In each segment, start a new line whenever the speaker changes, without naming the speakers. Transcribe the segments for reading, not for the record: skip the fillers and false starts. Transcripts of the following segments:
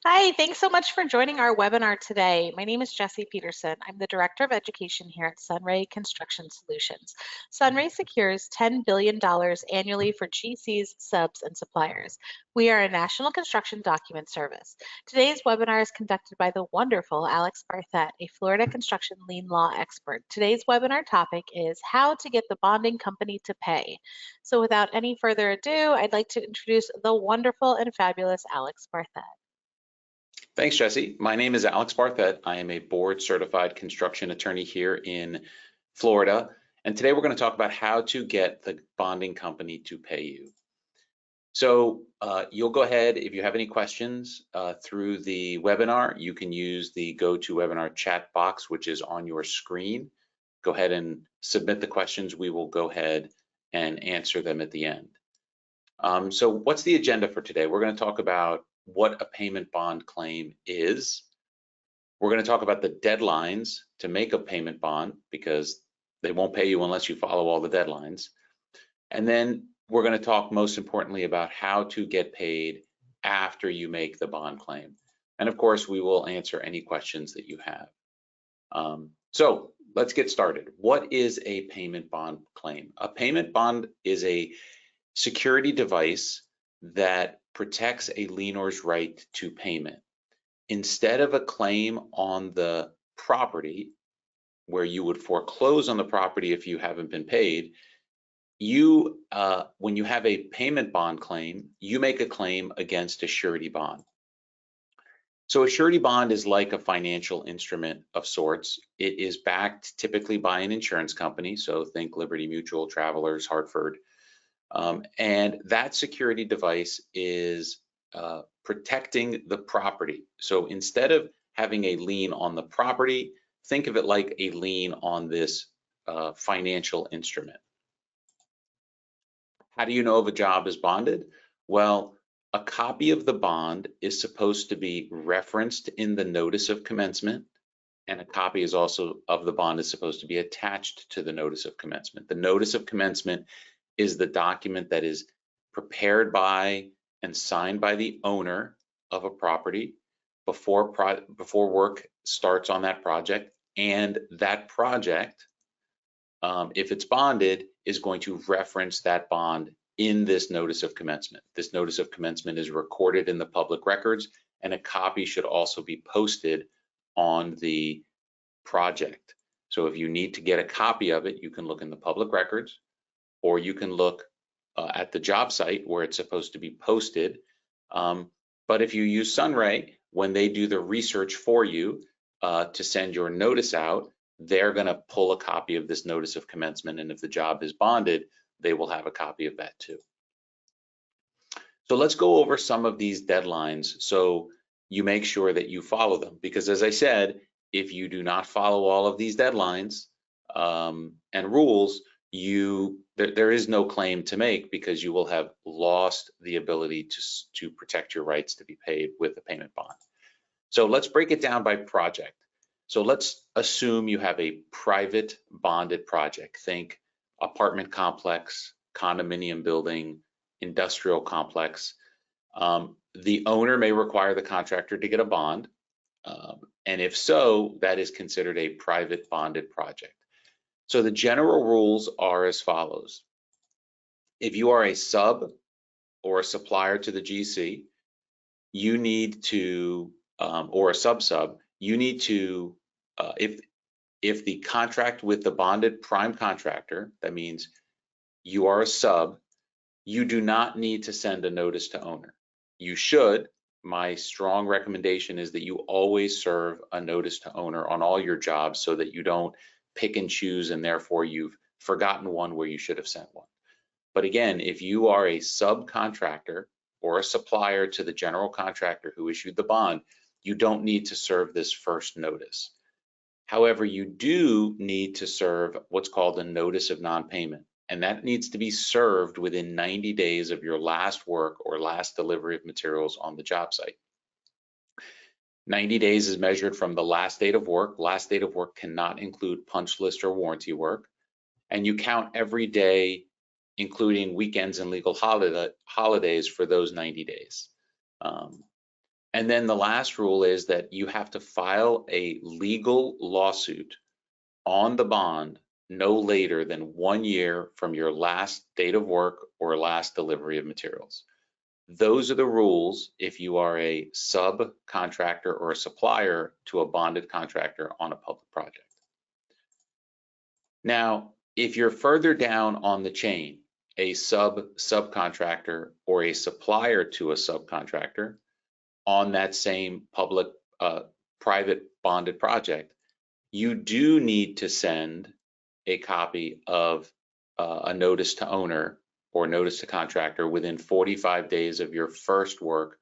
Hi, thanks so much for joining our webinar today. My name is Jessie Peterson. I'm the Director of Education here at SunRay Construction Solutions. SunRay secures $10 billion annually for GCs, subs, and suppliers. We are a national construction document service. Today's webinar is conducted by the wonderful Alex Barthet, a Florida construction lien law expert. Today's webinar topic is how to get the bonding company to pay. So without any further ado, I'd like to introduce the wonderful and fabulous Alex Barthet.
Thanks, Jesse. My name is Alex Barthet. I am a board certified construction attorney here in Florida. And today we're going to talk about how to get the bonding company to pay you. So you'll go ahead, if you have any questions through the webinar, you can use the GoToWebinar chat box, which is on your screen. Go ahead and submit the questions. We will go ahead and answer them at the end. So what's the agenda for today? We're going to talk about what a payment bond claim is. We're going to talk about the deadlines to make a payment bond because they won't pay you unless you follow all the deadlines. And then we're going to talk most importantly about how to get paid after you make the bond claim. And of course, we will answer any questions that you have. So let's get started. What is a payment bond claim? A payment bond is a security device that protects a lienor's right to payment. Instead of a claim on the property, where you would foreclose on the property if you haven't been paid, when you have a payment bond claim, you make a claim against a surety bond. So a surety bond is like a financial instrument of sorts. It is backed typically by an insurance company, so think Liberty Mutual, Travelers, Hartford. And that security device is protecting the property. So instead of having a lien on the property, think of it like a lien on this financial instrument. How do you know if a job is bonded? Well, a copy of the bond is supposed to be referenced in the notice of commencement, and a copy is also of the bond is supposed to be attached to the notice of commencement. The notice of commencement is the document that is prepared by and signed by the owner of a property before work starts on that project, and that project, if it's bonded, is going to reference that bond in this notice of commencement. This notice of commencement is recorded in the public records, and a copy should also be posted on the project. So if you need to get a copy of it, you can look in the public records, or you can look at the job site where it's supposed to be posted. But if you use SunRay, when they do the research for you to send your notice out, they're going to pull a copy of this notice of commencement, and if the job is bonded, they will have a copy of that too. So let's go over some of these deadlines so you make sure that you follow them, because as I said, if you do not follow all of these deadlines and rules, there is no claim to make, because you will have lost the ability to protect your rights to be paid with a payment bond. So let's break it down by project. So let's assume you have a private bonded project. Think apartment complex, condominium building, industrial complex. The owner may require the contractor to get a bond, and if so, that is considered a private bonded project. So the general rules are as follows. If you are a sub or a supplier to the GC, you need to, or a sub-sub, you need to, if the contract with the bonded prime contractor, that means you are a sub, you do not need to send a notice to owner. You should. My strong recommendation is that you always serve a notice to owner on all your jobs so that you don't pick and choose, and therefore you've forgotten one where you should have sent one. But again, if you are a subcontractor or a supplier to the general contractor who issued the bond, you don't need to serve this first notice. However, you do need to serve what's called a notice of non-payment, and that needs to be served within 90 days of your last work or last delivery of materials on the job site. 90 days is measured from the last date of work. Last date of work cannot include punch list or warranty work. And you count every day, including weekends and legal holidays for those 90 days. And then the last rule is that you have to file a legal lawsuit on the bond no later than 1 year from your last date of work or last delivery of materials. Those are the rules if you are a subcontractor or a supplier to a bonded contractor on a public project. Now, if you're further down on the chain, a subcontractor or a supplier to a subcontractor on that same public private bonded project, you do need to send a copy of a notice to owner or notice to contractor within 45 days of your first work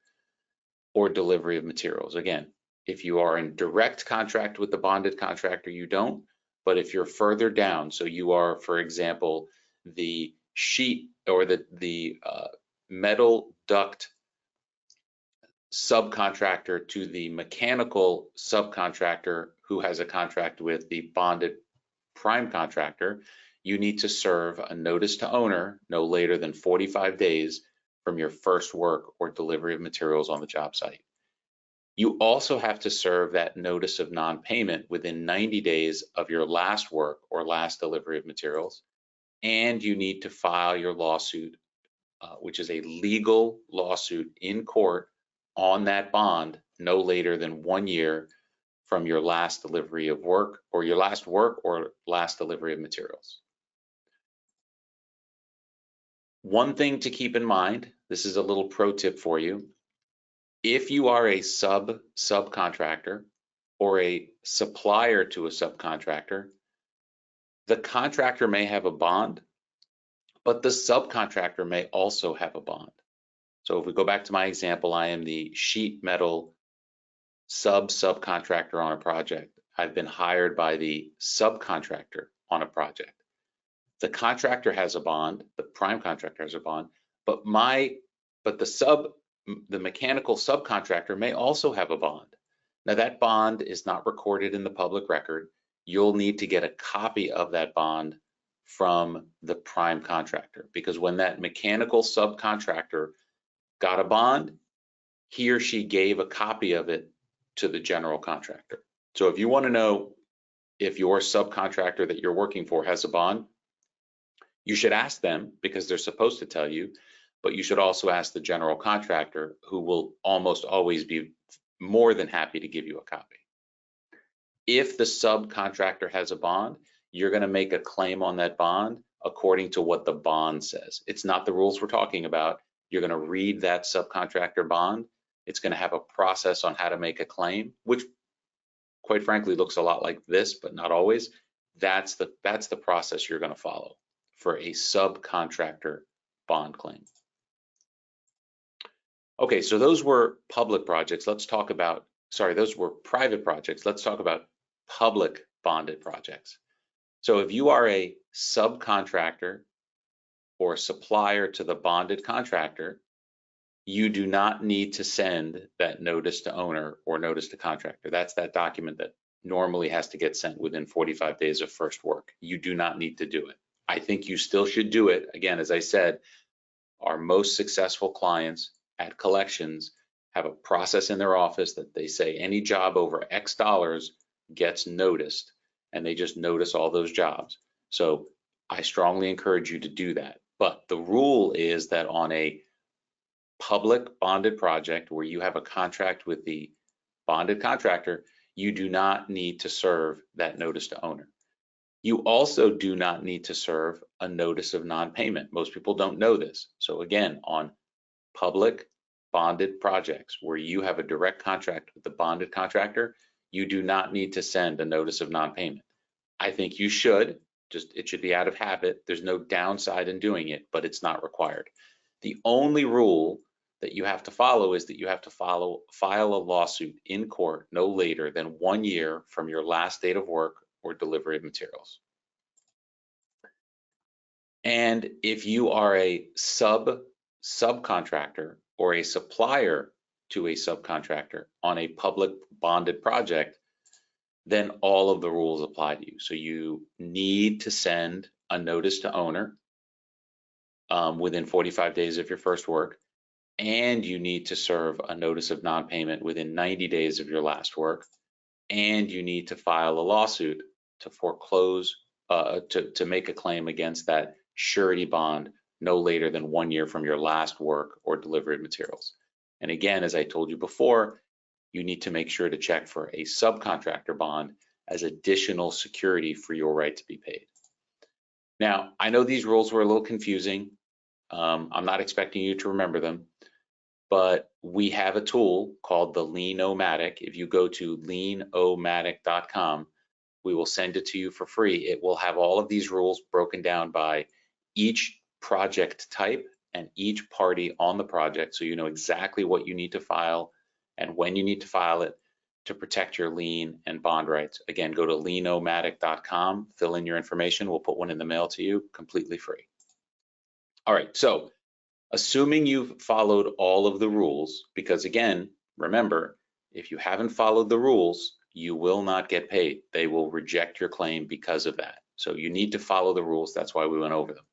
or delivery of materials. Again, if you are in direct contract with the bonded contractor, you don't. But if you're further down, so you are, for example, the sheet or the metal duct subcontractor to the mechanical subcontractor who has a contract with the bonded prime contractor, you need to serve a notice to owner no later than 45 days from your first work or delivery of materials on the job site. You also have to serve that notice of non-payment within 90 days of your last work or last delivery of materials, and you need to file your lawsuit, which is a legal lawsuit in court on that bond no later than 1 year from your last delivery of work or your last work or last delivery of materials. One thing to keep in mind, this is a little pro tip for you. If you are a subcontractor or a supplier to a subcontractor, the contractor may have a bond, but the subcontractor may also have a bond. So if we go back to my example, I am the sheet metal subcontractor on a project. I've been hired by the subcontractor on a project. The contractor has a bond, the prime contractor has a bond, but the mechanical subcontractor may also have a bond. Now that bond is not recorded in the public record. You'll need to get a copy of that bond from the prime contractor, because when that mechanical subcontractor got a bond, he or she gave a copy of it to the general contractor. So if you want to know if your subcontractor that you're working for has a bond, you should ask them because they're supposed to tell you, but you should also ask the general contractor, who will almost always be more than happy to give you a copy. If the subcontractor has a bond, you're going to make a claim on that bond according to what the bond says. It's not the rules we're talking about. You're going to read that subcontractor bond. It's going to have a process on how to make a claim, which quite frankly looks a lot like this, but not always. That's the process you're going to follow for a subcontractor bond claim. Okay, so those were public projects. Let's talk about, those were private projects. Let's talk about public bonded projects. So if you are a subcontractor or supplier to the bonded contractor, you do not need to send that notice to owner or notice to contractor. That's that document that normally has to get sent within 45 days of first work. You do not need to do it. I think you still should do it. Again, as I said, our most successful clients at collections have a process in their office that they say any job over X dollars gets noticed, and they just notice all those jobs. So I strongly encourage you to do that. But the rule is that on a public bonded project where you have a contract with the bonded contractor, you do not need to serve that notice to owner. You also do not need to serve a notice of non-payment. Most people don't know this. So again, on public bonded projects where you have a direct contract with the bonded contractor, you do not need to send a notice of non-payment. I think you should, it should be out of habit. There's no downside in doing it, but it's not required. The only rule that you have to follow is that you have to file a lawsuit in court no later than 1 year from your last date of work or delivery of materials. And if you are a subcontractor or a supplier to a subcontractor on a public bonded project, then all of the rules apply to you. So you need to send a notice to owner within 45 days of your first work. and you need to serve a notice of non-payment within 90 days of your last work, and you need to file a lawsuit to foreclose, to make a claim against that surety bond no later than 1 year from your last work or delivery of materials. And again, as I told you before, you need to make sure to check for a subcontractor bond as additional security for your right to be paid. Now, I know these rules were a little confusing. I'm not expecting you to remember them, but we have a tool called the Lien-O-Matic. If you go to lien-o-matic.com, we will send it to you for free. It will have all of these rules broken down by each project type and each party on the project, so you know exactly what you need to file and when you need to file it to protect your lien and bond rights. Again, go to lien-o-matic.com, fill in your information. We'll put one in the mail to you completely free. All right, so assuming you've followed all of the rules, because again, remember, if you haven't followed the rules, you will not get paid. They will reject your claim because of that. So you need to follow the rules. That's why we went over them.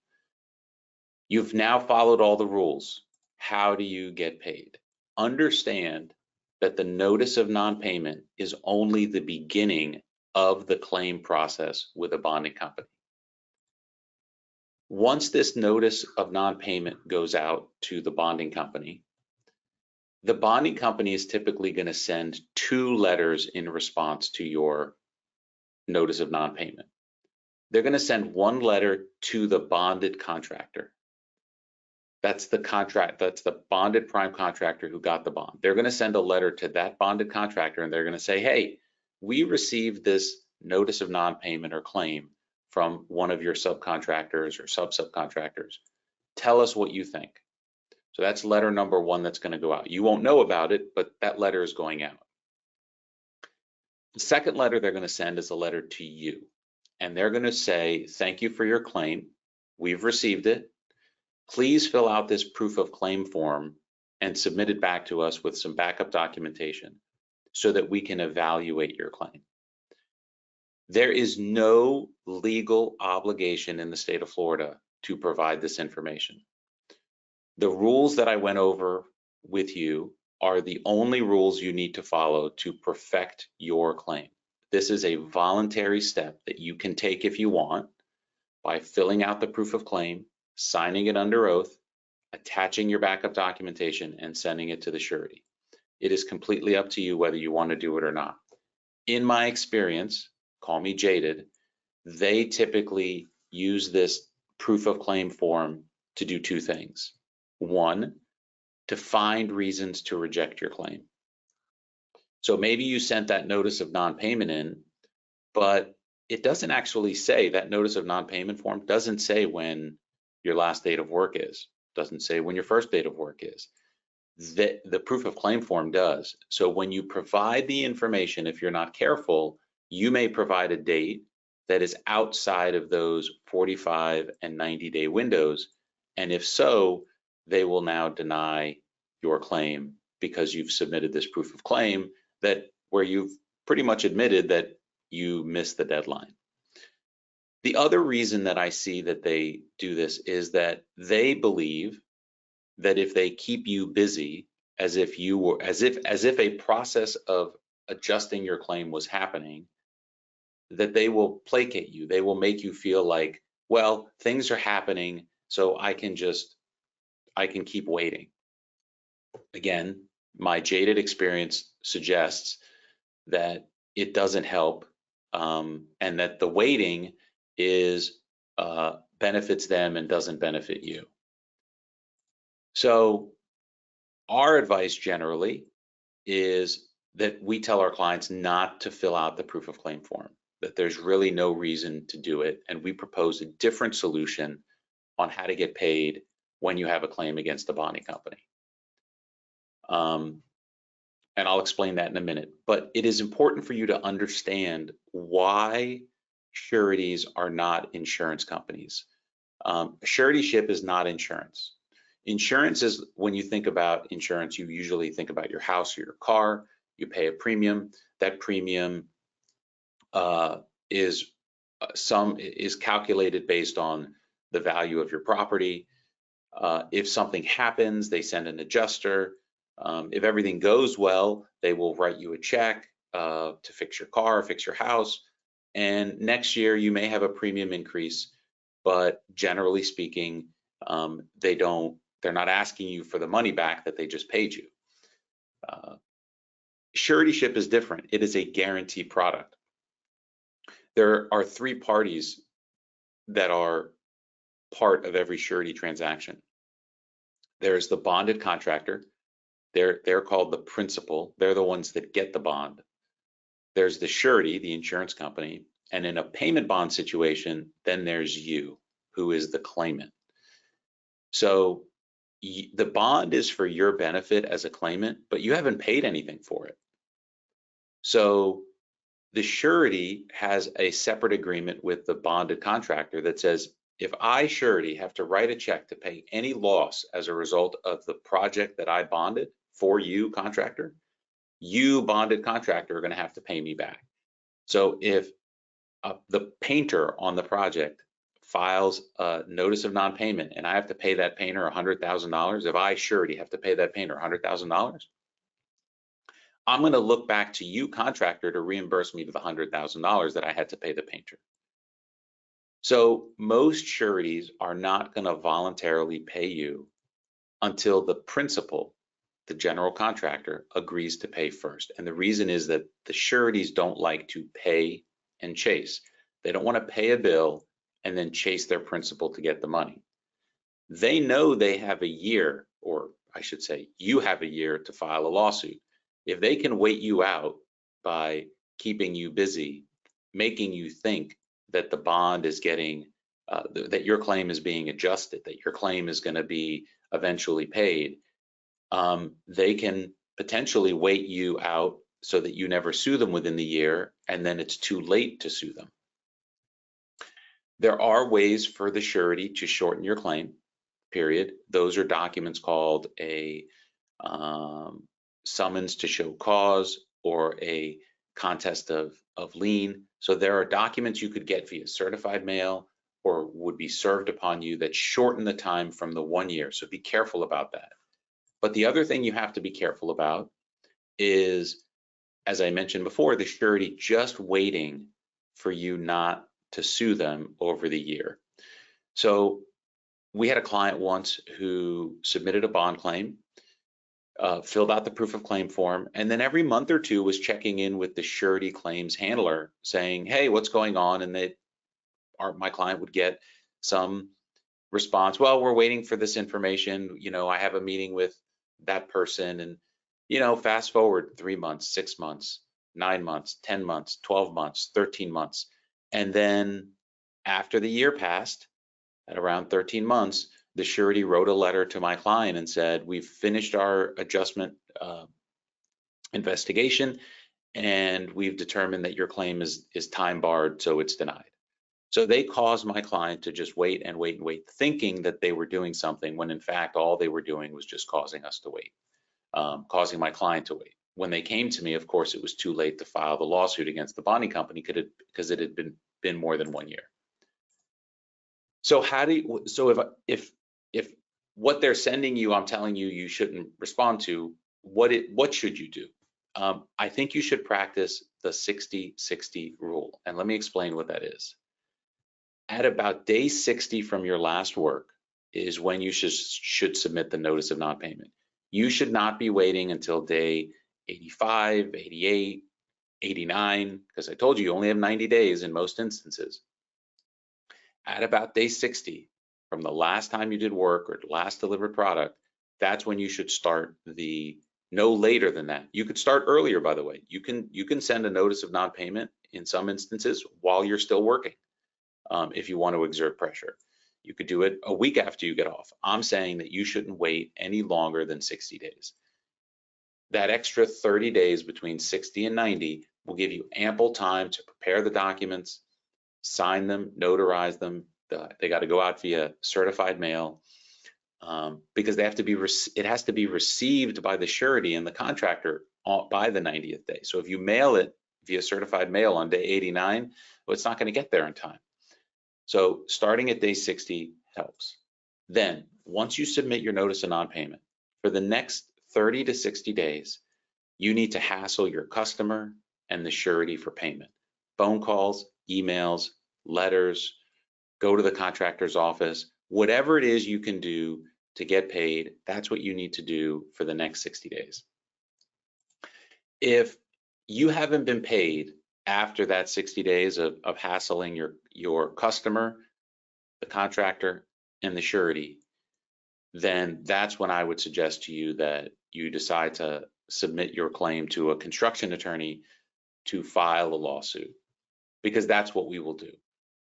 You've now followed all the rules. How do you get paid? Understand that the notice of non-payment is only the beginning of the claim process with a bonding company. Once this notice of non-payment goes out to the bonding company is typically going to send 2 letters in response to your notice of non-payment. They're going to send 1 letter to the bonded contractor. That's the bonded prime contractor who got the bond. They're going to send a letter to that bonded contractor, and they're going to say, hey, we received this notice of non-payment or claim from one of your subcontractors or sub-subcontractors. Tell us what you think. So that's letter number 1 that's going to go out. You won't know about it, but that letter is going out. The second letter they're going to send is a letter to you, and they're going to say, thank you for your claim. We've received it. Please fill out this proof of claim form and submit it back to us with some backup documentation so that we can evaluate your claim. There is no legal obligation in the state of Florida to provide this information. The rules that I went over with you are the only rules you need to follow to perfect your claim. This is a voluntary step that you can take if you want by filling out the proof of claim, signing it under oath, attaching your backup documentation, and sending it to the surety. It is completely up to you whether you want to do it or not. In my experience, call me jaded, they typically use this proof of claim form to do 2 things. 1, to find reasons to reject your claim. So maybe you sent that notice of non-payment in, but it doesn't actually say, that notice of non-payment form doesn't say when your last date of work is, doesn't say when your first date of work is. The proof of claim form does. So when you provide the information, if you're not careful, you may provide a date that is outside of those 45 and 90-day windows. And if so, they will now deny your claim because you've submitted this proof of claim where you've pretty much admitted that you missed the deadline. The other reason that I see that they do this is that they believe that if they keep you busy, as if a process of adjusting your claim was happening, that they will placate you. They will make you feel like, well, things are happening, so I can keep waiting. Again, my jaded experience suggests that it doesn't help, and that the waiting benefits them and doesn't benefit you. So our advice generally is that we tell our clients not to fill out the proof of claim form, that there's really no reason to do it, and we propose a different solution on how to get paid when you have a claim against the bonding company. And I'll explain that in a minute, but it is important for you to understand why sureties are not insurance companies. Suretyship is not insurance. Insurance is, when you think about insurance, you usually think about your house or your car. You pay a premium. That premium is calculated based on the value of your property. If something happens, they send an adjuster. If everything goes well, they will write you a check to fix your car, fix your house. And next year you may have a premium increase, but generally speaking, they're not asking you for the money back that they just paid you. Suretyship is different. It is a guarantee product. There are three parties that are part of every surety transaction. There's the bonded contractor. They're called the principal. They're the ones that get the bond. There's the surety, the insurance company. And in a payment bond situation, then there's you, who is the claimant. So the bond is for your benefit as a claimant, but you haven't paid anything for it. So the surety has a separate agreement with the bonded contractor that says, if I, surety, have to write a check to pay any loss as a result of the project that I bonded for you, contractor, you, bonded contractor, are going to have to pay me back. So if the painter on the project files a notice of non-payment and I have to pay that painter $100,000, if I, surety, have to pay that painter $100,000, I'm going to look back to you, contractor, to reimburse me the $100,000 that I had to pay the painter. So most sureties are not going to voluntarily pay you until the principal, the general contractor, agrees to pay first. And the reason is that the sureties don't like to pay and chase. They don't want to pay a bill and then chase their principal to get the money. They know they have a year, or I should say, you have a year to file a lawsuit. If they can wait you out by keeping you busy, making you think that the bond is getting, that your claim is being adjusted, that your claim is going to be eventually paid, they can potentially wait you out so that you never sue them within the year, and then it's too late to sue them. There are ways for the surety to shorten your claim period. Those are documents called a summons to show cause or a contest of lien. So there are documents you could get via certified mail or would be served upon you that shorten the time from the 1 year. So be careful about that. But the other thing you have to be careful about is, as I mentioned before, the surety just waiting for you not to sue them over the year. So we had a client once who submitted a bond claim, filled out the proof of claim form, and then every month or two was checking in with the surety claims handler saying, hey, what's going on? And my client would get some response, well, we're waiting for this information. I have a meeting with that person, and fast forward 3 months, 6 months, 9 months, 10 months, 12 months, 13 months. And then after the year passed, at around 13 months, the surety wrote a letter to my client and said, we've finished our adjustment investigation, and we've determined that your claim is time barred, so it's denied. So they caused my client to just wait and wait and wait, thinking that they were doing something when in fact all they were doing was just causing us to wait, causing my client to wait. When they came to me, of course, it was too late to file the lawsuit against the bonding company because it had been more than 1 year. So if what they're sending you, I'm telling you, you shouldn't respond to, what should you do? I think you should practice the 60-60 rule, and let me explain what that is. At about day 60 from your last work is when you should submit the notice of non-payment. You should not be waiting until day 85, 88, 89, because I told you only have 90 days in most instances. At about day 60, from the last time you did work or last delivered product, that's when you should start no later than that. You could start earlier, by the way. You can send a notice of non-payment in some instances while you're still working. If you want to exert pressure, you could do it a week after you get off. I'm saying that you shouldn't wait any longer than 60 days. That extra 30 days between 60 and 90 will give you ample time to prepare the documents, sign them, notarize them. They got to go out via certified mail because it has to be received by the surety and the contractor by the 90th day. So if you mail it via certified mail on day 89, well, it's not going to get there in time. So starting at day 60 helps. Then once you submit your notice of non-payment, for the next 30 to 60 days, you need to hassle your customer and the surety for payment. Phone calls, emails, letters, go to the contractor's office, whatever it is you can do to get paid, that's what you need to do for the next 60 days. If you haven't been paid after that 60 days of hassling your customer, the contractor, and the surety, then that's when I would suggest to you that you decide to submit your claim to a construction attorney to file a lawsuit, because that's what we will do.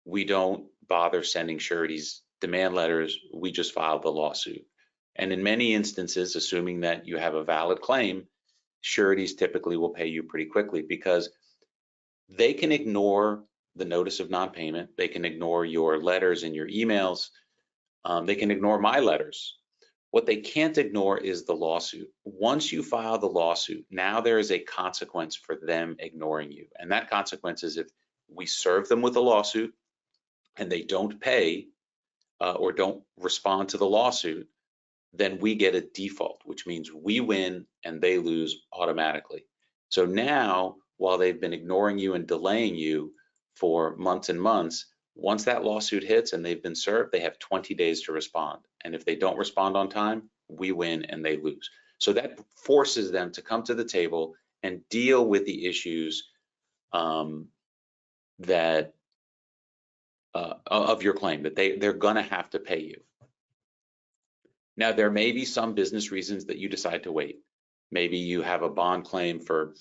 We don't bother sending sureties demand letters, we just file the lawsuit. And in many instances, assuming that you have a valid claim, sureties typically will pay you pretty quickly, because they can ignore the notice of non-payment, they can ignore your letters and your emails, they can ignore my letters. What they can't ignore is the lawsuit. Once you file the lawsuit, now there is a consequence for them ignoring you. And that consequence is if we serve them with a lawsuit and they don't pay or don't respond to the lawsuit, then we get a default, which means we win and they lose automatically. So now, while they've been ignoring you and delaying you for months and months, once that lawsuit hits and they've been served, they have 20 days to respond. And if they don't respond on time, we win and they lose. So that forces them to come to the table and deal with the issues that of your claim, that they're gonna have to pay you. Now, there may be some business reasons that you decide to wait. Maybe you have a bond claim for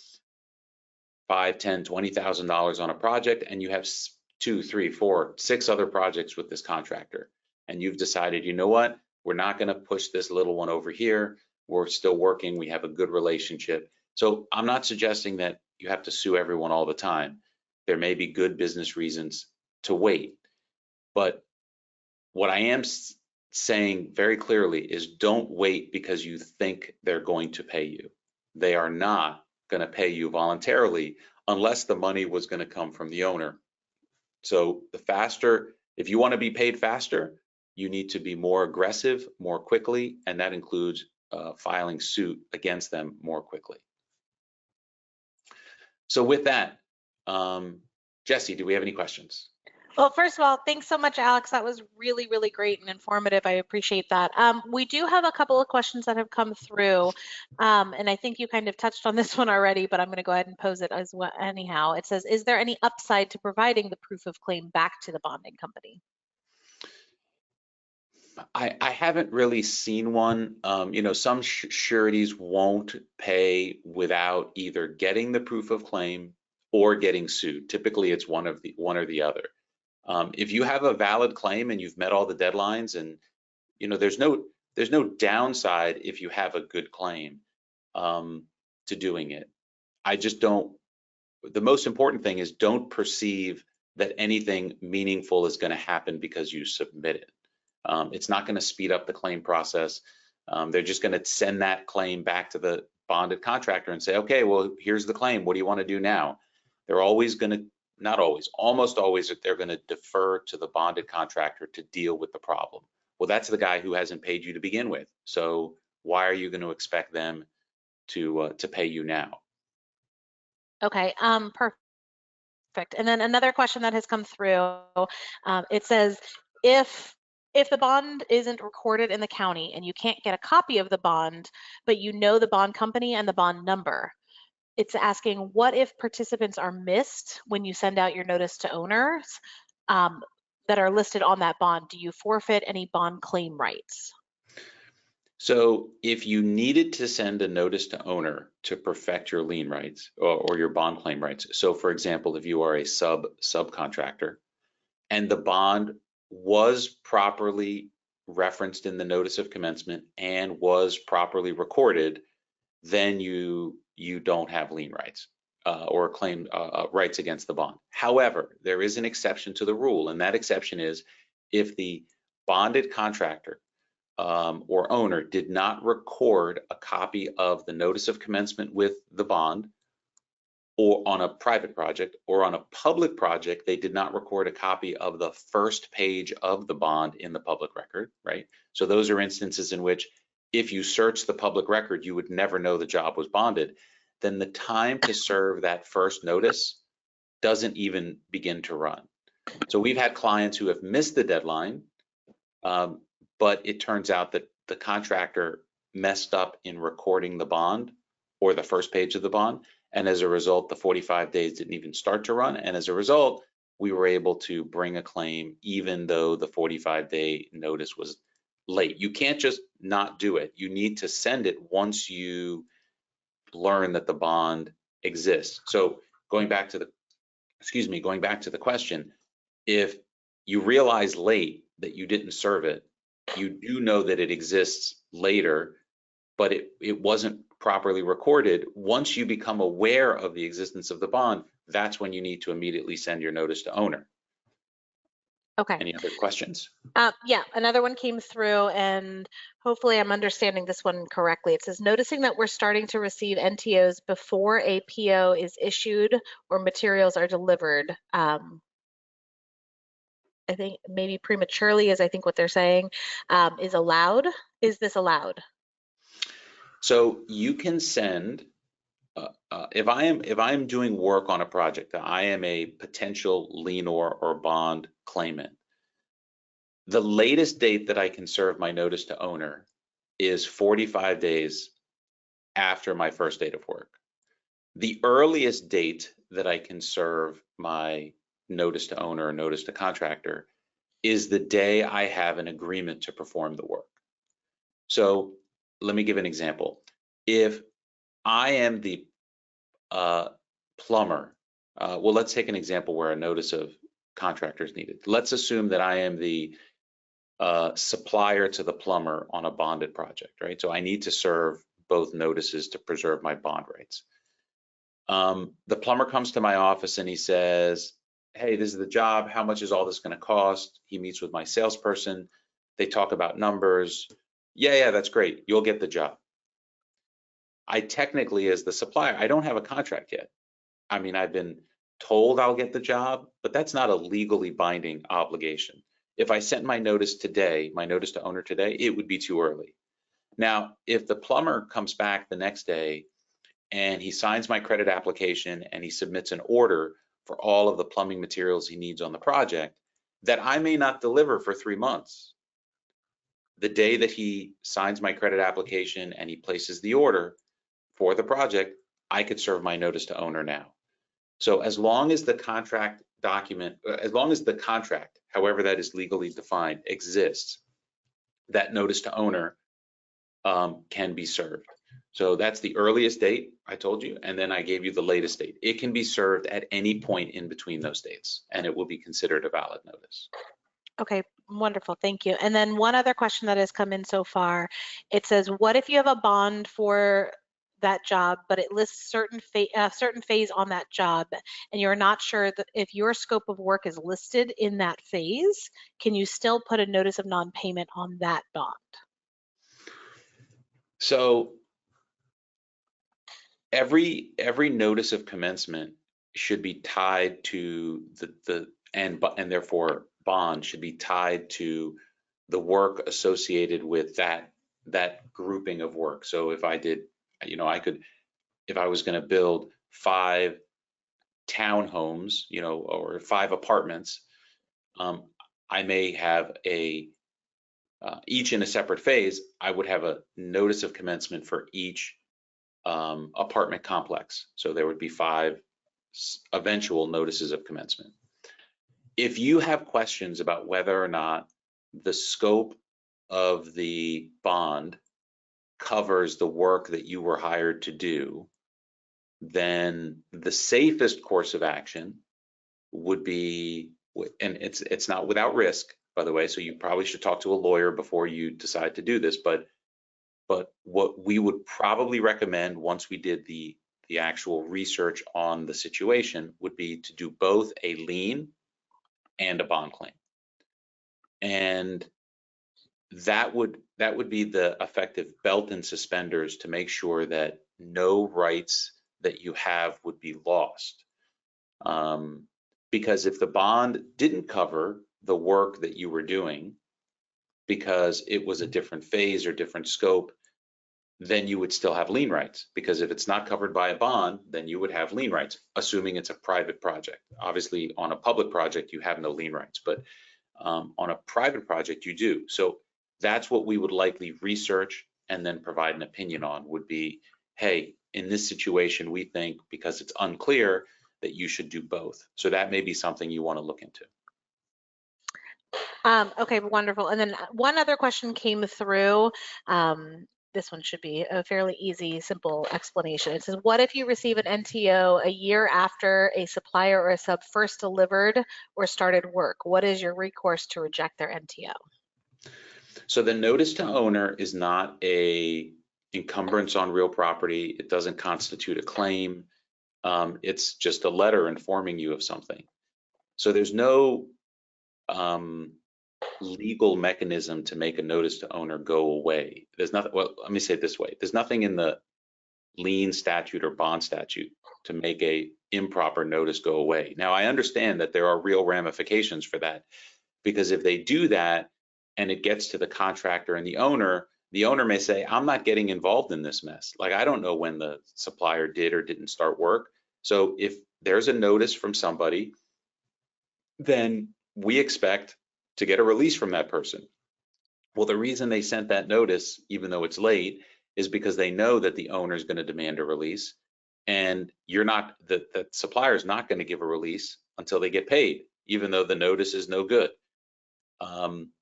$5, $10, $20,000 on a project, and you have 2, 3, 4, 6 other projects with this contractor. And you've decided, you know what, we're not gonna push this little one over here. We're still working, we have a good relationship. So I'm not suggesting that you have to sue everyone all the time. There may be good business reasons to wait. But what I am saying very clearly is don't wait because you think they're going to pay you. They are not going to pay you voluntarily unless the money was going to come from the owner. So the faster, if you want to be paid faster, you need to be more aggressive more quickly, and that includes filing suit against them more quickly. So with that, Jesse, do we have any questions?
Well, first of all, thanks so much, Alex. That was really, really great and informative. I appreciate that. We do have a couple of questions that have come through, and I think you kind of touched on this one already, but I'm going to go ahead and pose it as well anyhow. It says, is there any upside to providing the proof of claim back to the bonding company?
I haven't really seen one. You know, some sureties won't pay without either getting the proof of claim or getting sued. Typically, it's one or the other. If you have a valid claim and you've met all the deadlines, and you know, there's no downside if you have a good claim to doing it. I just don't. The most important thing is don't perceive that anything meaningful is going to happen because you submit it. It's not going to speed up the claim process. They're just going to send that claim back to the bonded contractor and say, okay, well, here's the claim. What do you want to do now? They're always going to, not always, almost always, they're going to defer to the bonded contractor to deal with the problem. Well, that's the guy who hasn't paid you to begin with. So why are you going to expect them to pay you now?
Okay, perfect. And then another question that has come through, it says, if the bond isn't recorded in the county and you can't get a copy of the bond, but you know the bond company and the bond number, it's asking, what if participants are missed when you send out your notice to owners that are listed on that bond? Do you forfeit any bond claim rights?
So if you needed to send a notice to owner to perfect your lien rights or your bond claim rights, so for example, if you are a subcontractor and the bond was properly referenced in the notice of commencement and was properly recorded, then you don't have lien rights or claim rights against the bond. However, there is an exception to the rule, and that exception is if the bonded contractor or owner did not record a copy of the notice of commencement with the bond, or on a private project, or on a public project, they did not record a copy of the first page of the bond in the public record, right? So those are instances in which if you search the public record, you would never know the job was bonded. Then the time to serve that first notice doesn't even begin to run. So we've had clients who have missed the deadline, but it turns out that the contractor messed up in recording the bond or the first page of the bond. And as a result, the 45 days didn't even start to run. And as a result, we were able to bring a claim even though the 45-day notice was late. You can't just not do it. You need to send it once you learn that the bond exists. So going back to the question, if you realize late that you didn't serve it, you do know that it exists later, but it wasn't properly recorded. Once you become aware of the existence of the bond, that's when you need to immediately send your notice to owner.
Okay.
Any other questions?
Yeah, another one came through, and hopefully I'm understanding this one correctly. It says, noticing that we're starting to receive NTOs before a PO is issued or materials are delivered. I think maybe prematurely is I think what they're saying, is allowed. Is this allowed?
So you can send, if I am doing work on a project, I am a potential lien or bond claimant. The latest date that I can serve my notice to owner is 45 days after my first date of work. The earliest date that I can serve my notice to owner or notice to contractor is the day I have an agreement to perform the work. So let me give an example. If I am the plumber, well, let's take an example where a notice of contractor is needed. Let's assume that I am the supplier to the plumber on a bonded project, right? So I need to serve both notices to preserve my bond rights. The plumber comes to my office and he says, hey, this is the job. How much is all this going to cost? He meets with my salesperson. They talk about numbers. Yeah, that's great. You'll get the job. I technically, as the supplier, I don't have a contract yet. I mean, I've been told I'll get the job, but that's not a legally binding obligation. If I sent my notice today, my notice to owner today, it would be too early. Now, if the plumber comes back the next day and he signs my credit application and he submits an order for all of the plumbing materials he needs on the project that I may not deliver for 3 months, the day that he signs my credit application and he places the order for the project, I could serve my notice to owner now. So as long as the contract document, as long as the contract, however that is legally defined, exists, that notice to owner can be served. So that's the earliest date I told you, and then I gave you the latest date. It can be served at any point in between those dates, and it will be considered a valid notice.
Okay, wonderful, thank you. And then one other question that has come in so far, it says, what if you have a bond for that job, but it lists certain phase on that job, and you're not sure that if your scope of work is listed in that phase, can you still put a notice of non-payment on that bond?
So every notice of commencement should be tied to and therefore bond should be tied to the work associated with that grouping of work. So if I did, if I was going to build 5 townhomes, or 5 apartments, I may have each in a separate phase. I would have a notice of commencement for each apartment complex. So there would be 5 eventual notices of commencement. If you have questions about whether or not the scope of the bond covers the work that you were hired to do, then the safest course of action would be, and it's not without risk, by the way, so you probably should talk to a lawyer before you decide to do this, but what we would probably recommend once we did the actual research on the situation would be to do both a lien and a bond claim. And that would be the effective belt and suspenders to make sure that no rights that you have would be lost. Because if the bond didn't cover the work that you were doing because it was a different phase or different scope, then you would still have lien rights. Because if it's not covered by a bond, then you would have lien rights, assuming it's a private project. Obviously, on a public project, you have no lien rights, but on a private project, you do. So that's what we would likely research and then provide an opinion on, would be, hey, in this situation, we think because it's unclear that you should do both. So that may be something you want to look into.
Okay, wonderful. And then one other question came through. This one should be a fairly easy, simple explanation. It says, what if you receive an NTO a year after a supplier or a sub first delivered or started work? What is your recourse to reject their NTO?
So the notice to owner is not a encumbrance on real property. It doesn't constitute a claim. It's just a letter informing you of something. So there's no legal mechanism to make a notice to owner go away. There's nothing, well, let me say it this way. There's nothing in the lien statute or bond statute to make a improper notice go away. Now, I understand that there are real ramifications for that, because if they do that and it gets to the contractor and the owner may say, I'm not getting involved in this mess. Like, I don't know when the supplier did or didn't start work. So if there's a notice from somebody, then we expect to get a release from that person. Well, the reason they sent that notice, even though it's late, is because they know that the owner is going to demand a release, and you're not, the supplier is not going to give a release until they get paid, even though the notice is no good.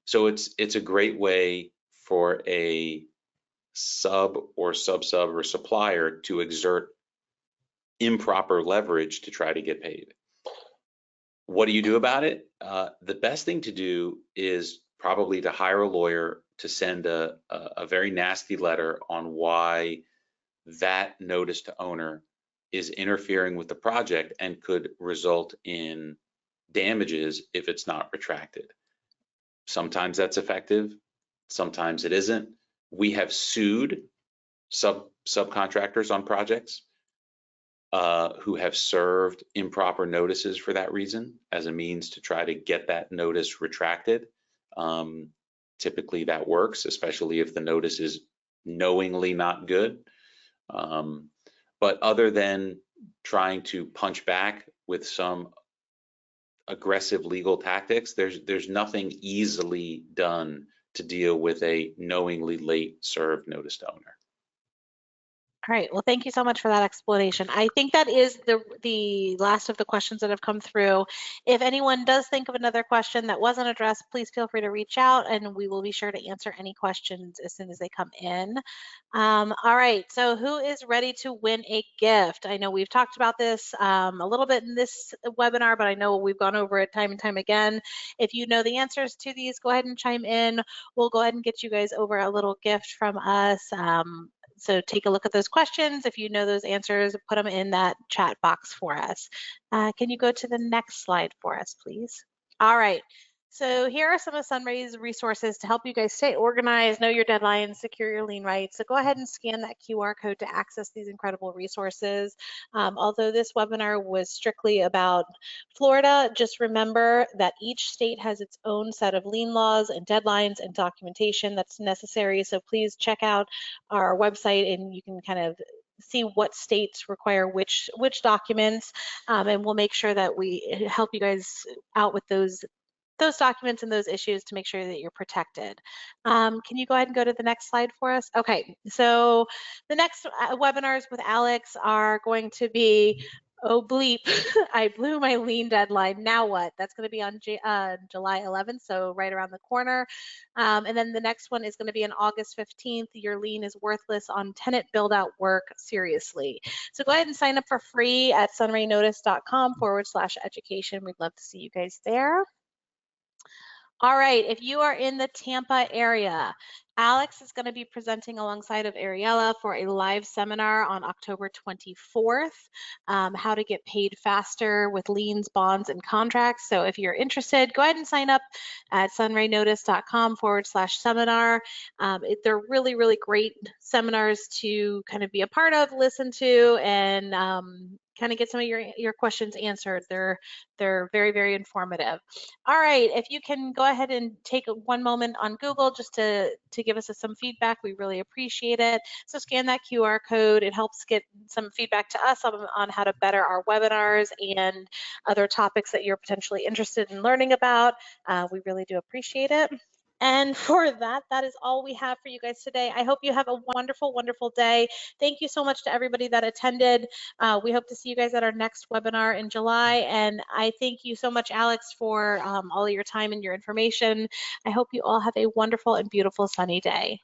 So it's a great way for a sub or sub-sub or supplier to exert improper leverage to try to get paid. What do you do about it? The best thing to do is probably to hire a lawyer to send a very nasty letter on why that notice to owner is interfering with the project and could result in damages if it's not retracted. Sometimes that's effective, sometimes it isn't. We have sued subcontractors on projects who have served improper notices for that reason, as a means to try to get that notice retracted. Typically that works, especially if the notice is knowingly not good. But other than trying to punch back with some aggressive legal tactics, there's nothing easily done to deal with a knowingly late served notice to owner.
All right, well, thank you so much for that explanation. I think that is the last of the questions that have come through. If anyone does think of another question that wasn't addressed, please feel free to reach out and we will be sure to answer any questions as soon as they come in. All right, so who is ready to win a gift? I know we've talked about this a little bit in this webinar, but I know we've gone over it time and time again. If you know the answers to these, go ahead and chime in. We'll go ahead and get you guys over a little gift from us. So take a look at those questions. If you know those answers, put them in that chat box for us. Can you go to the next slide for us, please? All right. So here are some of SunRay's resources to help you guys stay organized, know your deadlines, secure your lien rights. So go ahead and scan that QR code to access these incredible resources. Although this webinar was strictly about Florida, just remember that each state has its own set of lien laws and deadlines and documentation that's necessary. So please check out our website and you can kind of see what states require which documents, and we'll make sure that we help you guys out with those documents and those issues to make sure that you're protected. Can you go ahead and go to the next slide for us? Okay, so the next webinars with Alex are going to be, oh bleep, I blew my lien deadline, now what? That's gonna be on July 11th, so right around the corner. And then the next one is gonna be on August 15th, your lien is worthless on tenant build out work, seriously. So go ahead and sign up for free at sunraynotice.com/education. We'd love to see you guys there. All right, if you are in the Tampa area, Alex is going to be presenting alongside of Ariella for a live seminar on October 24th, how to get paid faster with liens, bonds, and contracts. So if you're interested, go ahead and sign up at sunraynotice.com/seminar. They're really, really great seminars to kind of be a part of, listen to, and kind of get some of your questions answered. They're very, very informative. All right, if you can go ahead and take one moment on Google just to give us some feedback, we really appreciate it. So scan that QR code. It helps get some feedback to us on how to better our webinars and other topics that you're potentially interested in learning about. We really do appreciate it. And for that is all we have for you guys today. I hope you have a wonderful, wonderful day. Thank you so much to everybody that attended. We hope to see you guys at our next webinar in July. And I thank you so much, Alex, for all of your time and your information. I hope you all have a wonderful and beautiful sunny day.